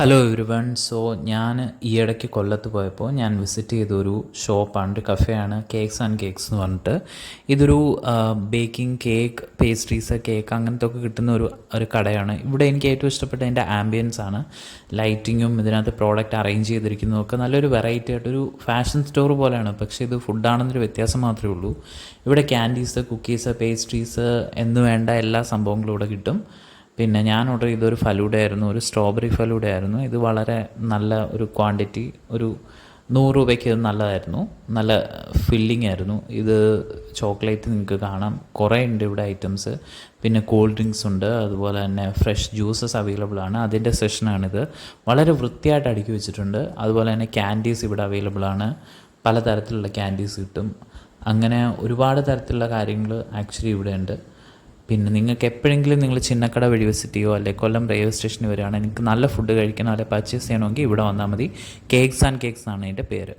Hello everyone. ഞാൻ ഈയിടയ്ക്ക് കൊല്ലത്ത് പോയപ്പോൾ ഞാൻ വിസിറ്റ് ചെയ്തൊരു ഷോപ്പാണ്, ഒരു കഫേയാണ്, കേക്ക്സ് ആൻഡ് കേക്ക്സ് എന്ന് പറഞ്ഞിട്ട്. ഇതൊരു ബേക്കിംഗ്, കേക്ക്, പേസ്ട്രീസ്, കേക്ക് അങ്ങനത്തെ ഒക്കെ കിട്ടുന്ന ഒരു കടയാണ്. ഇവിടെ എനിക്ക് ഏറ്റവും ഇഷ്ടപ്പെട്ട എൻ്റെ ആംബിയൻസ് ആണ്. ലൈറ്റിങ്ങും ഇതിനകത്ത് പ്രോഡക്റ്റ് അറേഞ്ച് ചെയ്തിരിക്കുന്നതൊക്കെ നല്ലൊരു വെറൈറ്റി ആയിട്ടൊരു ഫാഷൻ സ്റ്റോർ പോലെയാണ്. പക്ഷേ ഇത് ഫുഡാണെന്നൊരു വ്യത്യാസം മാത്രമേ ഉള്ളൂ. ഇവിടെ ക്യാൻഡീസ്, കുക്കീസ്, പേസ്ട്രീസ് എന്ന് വേണ്ട എല്ലാ സംഭവങ്ങളും ഇവിടെ കിട്ടും. പിന്നെ ഞാൻ ഓർഡർ ചെയ്തൊരു ഫലൂഡയായിരുന്നു, ഒരു സ്ട്രോബെറി ഫലൂഡയായിരുന്നു. ഇത് വളരെ നല്ല ഒരു ക്വാണ്ടിറ്റി, ഒരു 100 രൂപയ്ക്ക് ഇത് നല്ലതായിരുന്നു. നല്ല ഫില്ലിംഗ് ആയിരുന്നു. ഇത് ചോക്ലേറ്റ് നിങ്ങൾക്ക് കാണാം, കുറേ ഉണ്ട് ഇവിടെ ഐറ്റംസ്. പിന്നെ കൂൾ ഡ്രിങ്ക്സ് ഉണ്ട്, അതുപോലെ തന്നെ ഫ്രഷ് ജ്യൂസസ് അവൈലബിൾ ആണ്. അതിൻ്റെ സെഷനാണിത്. വളരെ വൃത്തിയായിട്ട് അടുക്കി വെച്ചിട്ടുണ്ട്. അതുപോലെ തന്നെ ക്യാൻഡീസ് ഇവിടെ അവൈലബിൾ ആണ്. പലതരത്തിലുള്ള ക്യാൻഡീസ് കിട്ടും. അങ്ങനെ ഒരുപാട് തരത്തിലുള്ള കാര്യങ്ങൾ ആക്ച്വലി ഇവിടെ ഉണ്ട്. പിന്നെ നിങ്ങൾക്ക് എപ്പോഴെങ്കിലും നിങ്ങൾ ചിന്നക്കട വഴി വിസിറ്റ് ചെയ്യുമോ, അല്ലെങ്കിൽ കൊല്ലം റെയിൽവേ സ്റ്റേഷനിൽ വരികയാണ്, എനിക്ക് നല്ല ഫുഡ് കഴിക്കണോ അല്ലെങ്കിൽ പർച്ചേസ് ചെയ്യണമെങ്കിൽ ഇവിടെ വന്നാൽ മതി. കേക്ക്സ് ആൻഡ് കേക്ക്സ് ആണ് ഇതിൻ്റെ പേര്.